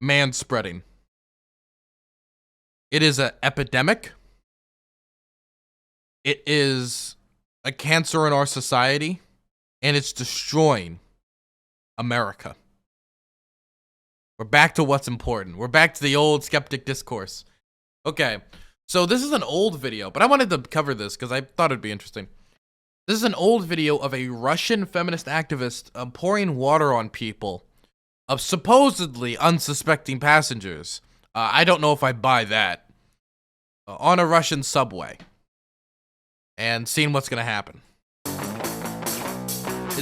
Manspreading. It is an epidemic. It is a cancer in our society, and it's destroying America. We're back to what's important. We're back to the old skeptic discourse. Okay, so this is an old video, but I wanted to cover this because I thought it'd be interesting. This is an old video of a Russian feminist activist pouring water on people of supposedly unsuspecting passengers. I don't know if I buy that. On a Russian subway. And seeing what's going to happen.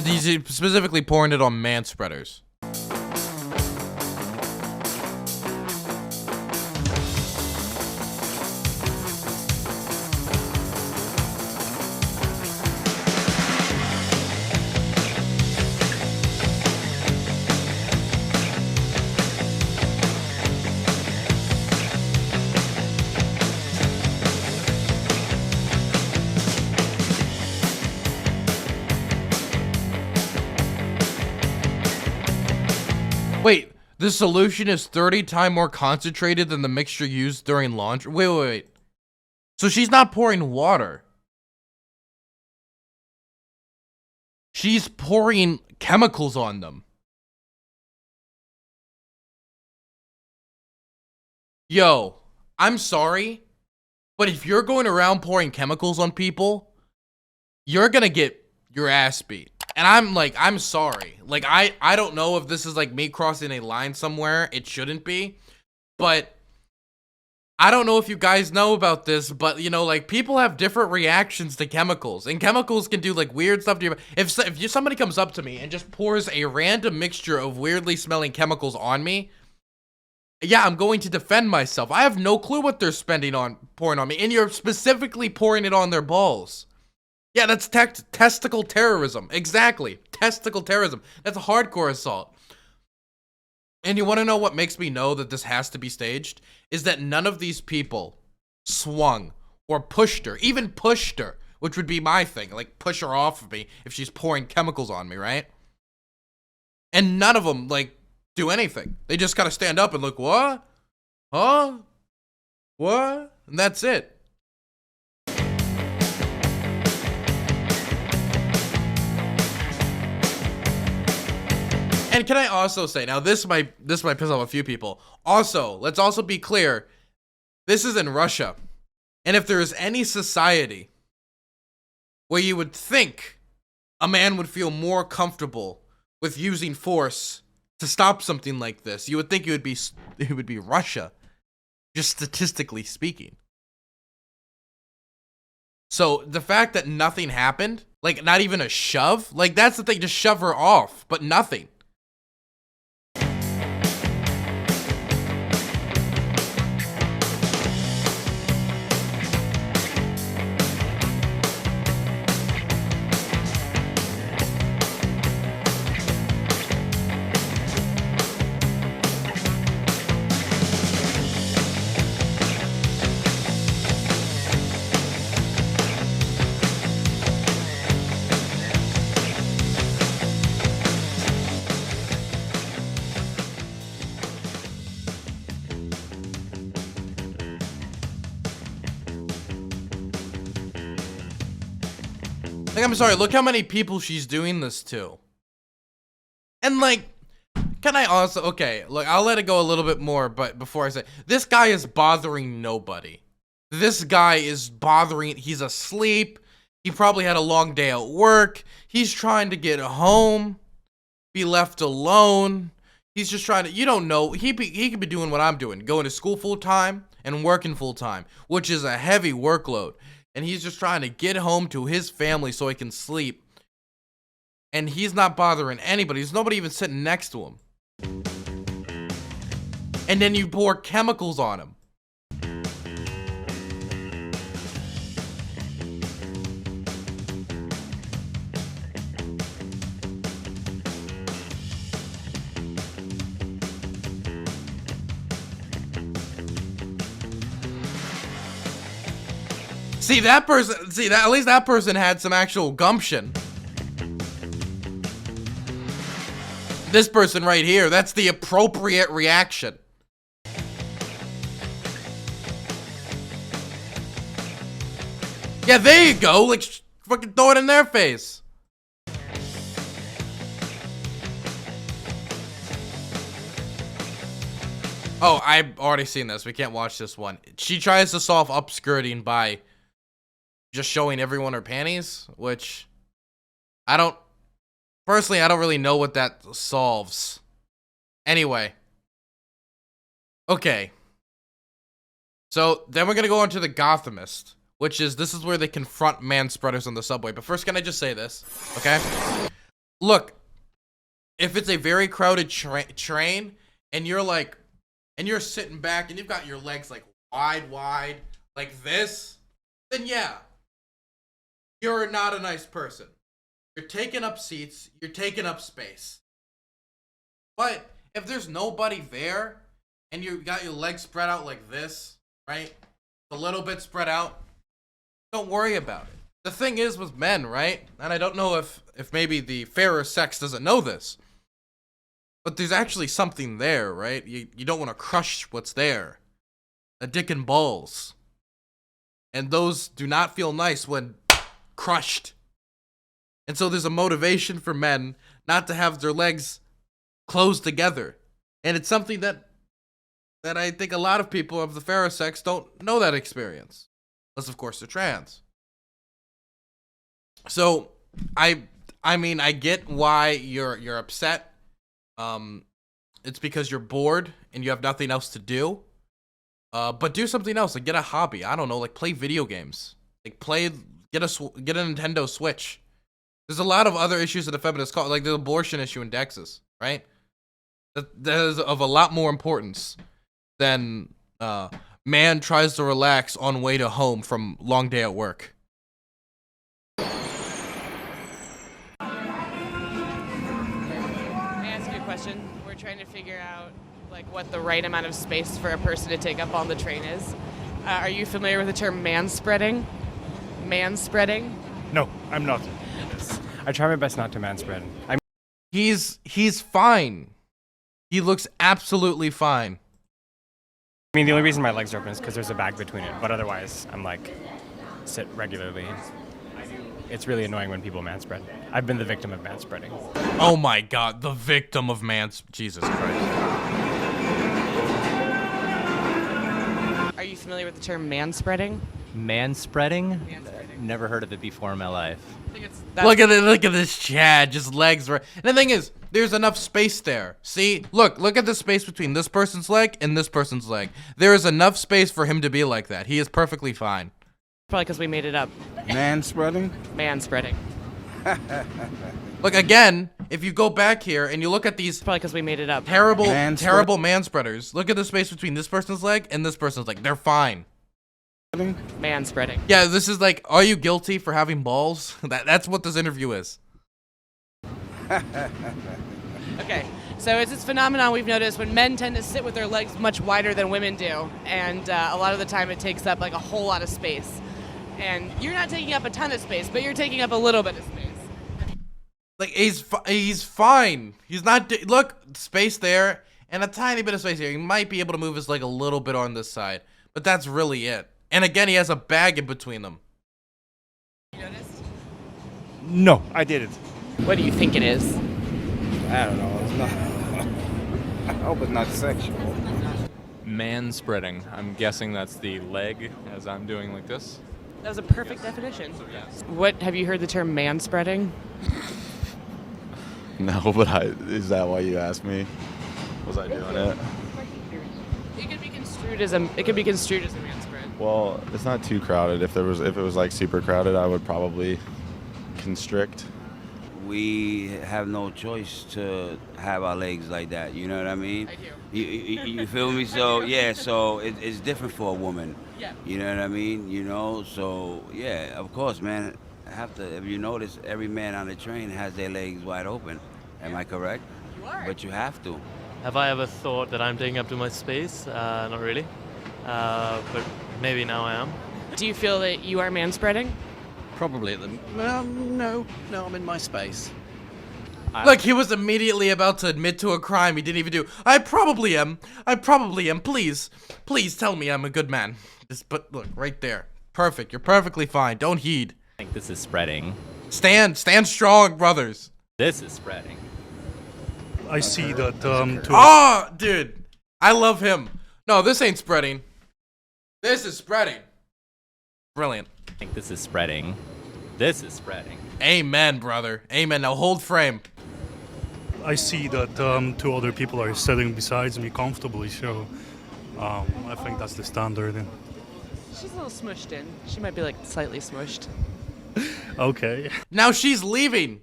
He's specifically pouring it on manspreaders. Wait, the solution is 30 times more concentrated than the mixture used during laundry? Wait. So she's not pouring water. She's pouring chemicals on them. Yo, I'm sorry, but if you're going around pouring chemicals on people, you're gonna get your ass beat. And I'm sorry. Like, I don't know if this is like me crossing a line somewhere. It shouldn't be. But I don't know if you guys know about this, but you know, like, people have different reactions to chemicals. And chemicals can do like weird stuff to you. If somebody comes up to me and just pours a random mixture of weirdly smelling chemicals on me, yeah, I'm going to defend myself. I have no clue what they're pouring on me. And you're specifically pouring it on their balls. Yeah, that's testicle terrorism. Exactly. Testicle terrorism. That's a hardcore assault. And you want to know what makes me know that this has to be staged? Is that none of these people swung or pushed her. Even pushed her, which would be my thing. Like, push her off of me if she's pouring chemicals on me, right? And none of them, like, do anything. They just gotta stand up and look, what? Huh? What? And that's it. And can I also say, now this might piss off a few people. Also, let's also be clear, this is in Russia. And if there is any society where you would think a man would feel more comfortable with using force to stop something like this, you would think it would be Russia, just statistically speaking. So the fact that nothing happened, like not even a shove, like that's the thing, just shove her off, but nothing. Like, I'm sorry, look how many people she's doing this to. And like, can I also, okay, look, I'll let it go a little bit more, but before I say, this guy is bothering nobody. This guy is he's asleep. He probably had a long day at work. He's trying to get home, be left alone. He's just trying to, you don't know, he could be doing what I'm doing, going to school full time and working full time, which is a heavy workload. And he's just trying to get home to his family so he can sleep. And he's not bothering anybody. There's nobody even sitting next to him. And then you pour chemicals on him. See, that person, at least that person had some actual gumption. This person right here, that's the appropriate reaction. Yeah, there you go. Like, fucking throw it in their face. Oh, I've already seen this. We can't watch this one. She tries to solve upskirting by just showing everyone her panties, which personally, I don't really know what that solves. Anyway. Okay. So, then we're gonna go on to the Gothamist, which is, this is where they confront manspreaders on the subway. But first, can I just say this, okay? Look, if it's a very crowded train, and you're like, and you're sitting back, and you've got your legs like wide, like this, then yeah, you're not a nice person. You're taking up seats, you're taking up space. But if there's nobody there, and you got your legs spread out like this, right? A little bit spread out, don't worry about it. The thing is with men, right? And I don't know if maybe the fairer sex doesn't know this, but there's actually something there, right? You don't want to crush what's there. A dick and balls. And those do not feel nice when crushed. And so there's a motivation for men not to have their legs closed together. And it's something that I think a lot of people of the fairer sex don't know that experience. Unless, of course, they're trans. So, I mean, I get why you're upset. It's because you're bored and you have nothing else to do. But do something else, like get a hobby. I don't know, like play video games. Like get a Nintendo Switch. There's a lot of other issues in the feminist cause, like the abortion issue in Texas, right? That is of a lot more importance than man tries to relax on way to home from long day at work. Question. We're trying to figure out like what the right amount of space for a person to take up on the train is. Are you familiar with the term manspreading? Manspreading? No, I'm not. I try my best not to manspread. He's fine. He looks absolutely fine. I mean, the only reason my legs are open is because there's a bag between it, but otherwise, I'm like, sit regularly. It's really annoying when people manspread. I've been the victim of manspreading. Oh my god, the victim of Jesus Christ. Are you familiar with the term manspreading? Manspreading? Never heard of it before in my life. I think look at this Chad, just legs right. And the thing is, there's enough space there. See, look at the space between this person's leg and this person's leg. There is enough space for him to be like that. He is perfectly fine. Probably because we made it up. Manspreading? Manspreading. Look, again, if you go back here and you look at these probably because we made it up. terrible manspreaders, look at the space between this person's leg and this person's leg. They're fine. Manspreading. Yeah, this is like, are you guilty for having balls? That's what this interview is. Okay, so it's this phenomenon we've noticed when men tend to sit with their legs much wider than women do, and a lot of the time it takes up like a whole lot of space. And you're not taking up a ton of space, but you're taking up a little bit of space. Like, he's fine. He's not, look, space there, and a tiny bit of space here. He might be able to move his leg a little bit on this side, but that's really it. And again, he has a bag in between them. You noticed? No, I didn't. What do you think it is? I don't know. It's not. I hope it's not sexual. Manspreading. I'm guessing that's the leg as I'm doing like this. That was a perfect definition. Yes. What, have you heard the term manspreading? No, but is that why you asked me? Was I doing it? It could be construed as a manspread. Well, it's not too crowded. If it was like super crowded, I would probably constrict. We have no choice to have our legs like that. You know what I mean? I do. You feel me? So yeah, so it's different for a woman. Yeah. You know what I mean? You know, so yeah, of course, man. If you notice, every man on the train has their legs wide open. Am I correct? You are. But you have to. Have I ever thought that I'm taking up too much space? Not really. But maybe now I am. Do you feel that you are manspreading? Probably at the... no, I'm in my space. Look, he was immediately about to admit to a crime he didn't even do. I probably am. Please tell me I'm a good man. But look, right there. perfect. You're perfectly fine. Don't heed. I think this is spreading. Stand strong, brothers. This is spreading. I see that Oh, dude. I love him. No, this ain't spreading. This is spreading. Brilliant. I think this is spreading. This is spreading. Amen, brother. Amen. Now hold frame. I see that two other people are sitting besides me comfortably, so I think that's the standard. She's a little smushed in. She might be like slightly smushed. Okay. Now she's leaving.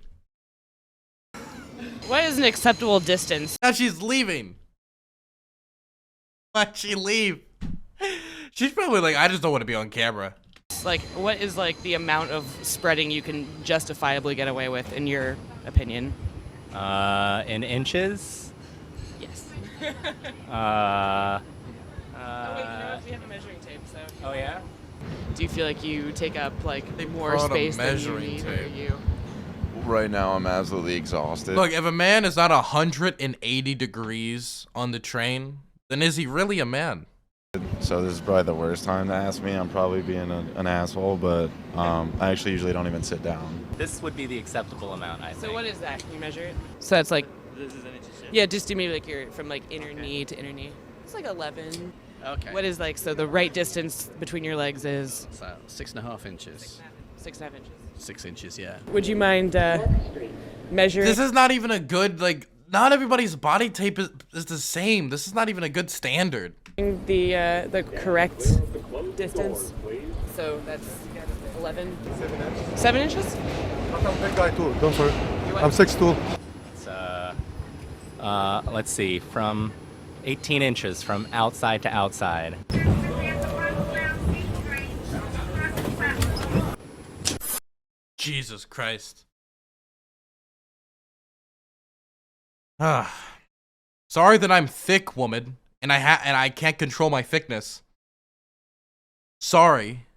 What is an acceptable distance? Now she's leaving. Why'd she leave? She's probably like, I just don't want to be on camera. Like, what is like the amount of spreading you can justifiably get away with, in your opinion? In inches? Yes. Oh, wait, you know what? We have a measuring tape, so. Oh, yeah? Do you feel like you take up like more brought a space than you measuring need, or tape. you? Right now, I'm absolutely exhausted. Look, if a man is not 180 degrees on the train, then is he really a man? So this is probably the worst time to ask me. I'm probably being an asshole, but I actually usually don't even sit down. This would be the acceptable amount, I think. So what is that? Can you measure it? So that's like. This is an inch. Yeah, just do maybe like your from like inner knee to inner knee. It's like 11. Okay. What is like, so the right distance between your legs is? So 6.5 inches. 6.5 inches. 6 inches, yeah. Would you mind measuring? This is not even a good, like, not everybody's body tape is the same. This is not even a good standard. The correct distance. So that's 11. 7 inches? I'm a big guy too, don't worry. I'm 6'2". It's, let's see, from 18 inches from outside to outside. Jesus Christ. Sorry that I'm thick, woman, and I can't control my thickness. Sorry.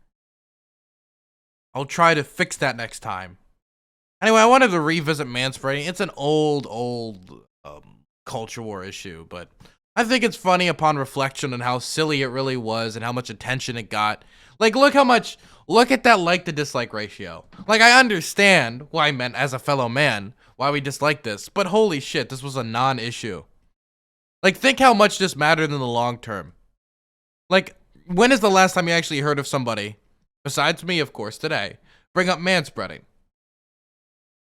I'll try to fix that next time. Anyway, I wanted to revisit manspreading. It's an old culture war issue, but I think it's funny upon reflection on how silly it really was and how much attention it got. Like, look at that like to dislike ratio. Like, I understand why men, as a fellow man, why we dislike this, but holy shit, this was a non-issue. Like, think how much this mattered in the long term. Like, when is the last time you actually heard of somebody, besides me, of course, today, bring up manspreading?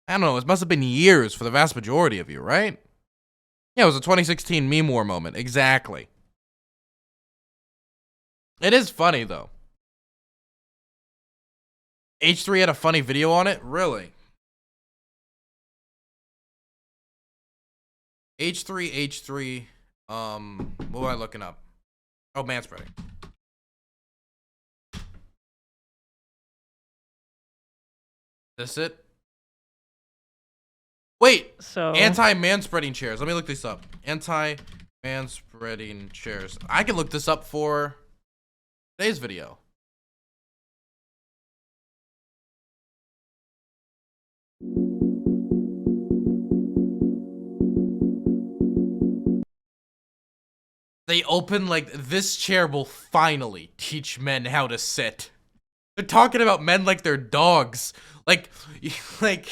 I don't know, it must have been years for the vast majority of you, right? Yeah, it was a 2016 meme war moment, exactly. It is funny, though. H3 had a funny video on it? Really? H3, what am I looking up? Oh, manspreading. This it? Wait, So anti-manspreading chairs. Let me look this up. Anti-manspreading chairs. I can look this up for today's video. They open like, this chair will finally teach men how to sit. They're talking about men like they're dogs. Like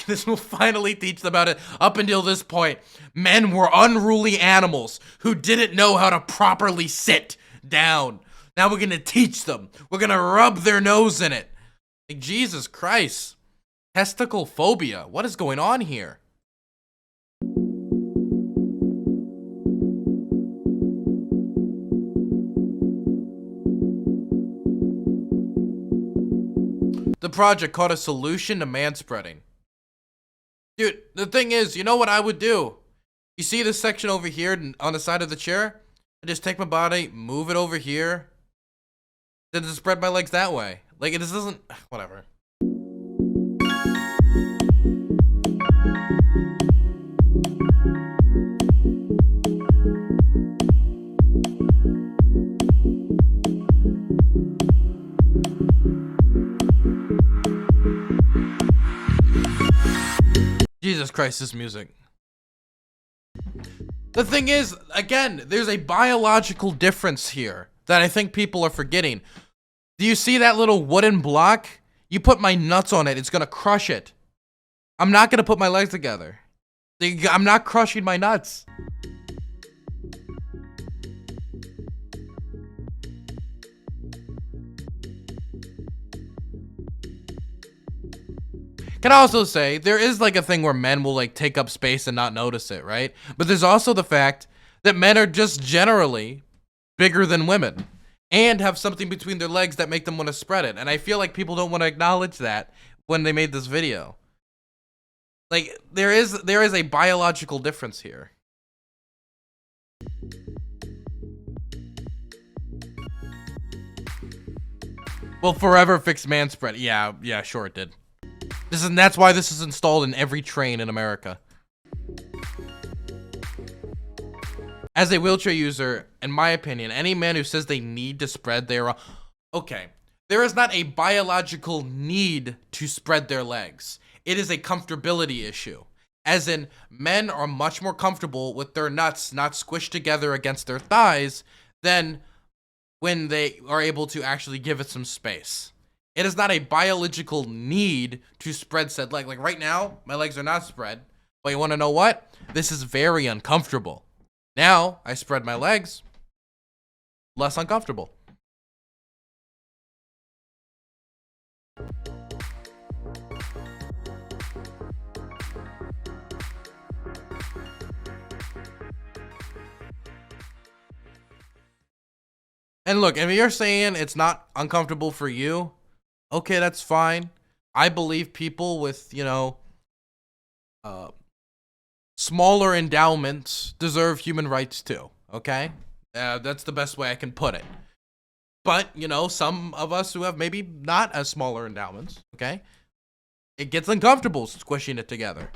this will finally teach them how to. Up until this point, men were unruly animals who didn't know how to properly sit down. Now we're gonna teach them. We're gonna rub their nose in it. Like, Jesus Christ. Testicle phobia. What is going on here? The project called a solution to manspreading. Dude, the thing is, you know what I would do? You see this section over here on the side of the chair? I just take my body, move it over here, then just spread my legs that way. Like, it just doesn't, whatever. Jesus Christ, this music. The thing is, again, there's a biological difference here that I think people are forgetting. Do you see that little wooden block? You put my nuts on it, it's gonna crush it. I'm not gonna put my legs together. I'm not crushing my nuts. Can I also say, there is like a thing where men will like take up space and not notice it, right? But there's also the fact that men are just generally bigger than women and have something between their legs that make them want to spread it. And I feel like people don't want to acknowledge that when they made this video. Like, there is a biological difference here. Well, forever fix manspread. Yeah, sure it did. That's why this is installed in every train in America. As a wheelchair user, in my opinion, any man who says they need to spread their... Okay, there is not a biological need to spread their legs. It is a comfortability issue. As in, men are much more comfortable with their nuts not squished together against their thighs than when they are able to actually give it some space. It is not a biological need to spread said leg. Like right now, my legs are not spread. But you want to know what? This is very uncomfortable. Now, I spread my legs. Less uncomfortable. And look, if you're saying it's not uncomfortable for you, okay, that's fine. I believe people with, you know, smaller endowments deserve human rights too, okay? That's the best way I can put it. But, you know, some of us who have maybe not as smaller endowments, okay? It gets uncomfortable squishing it together.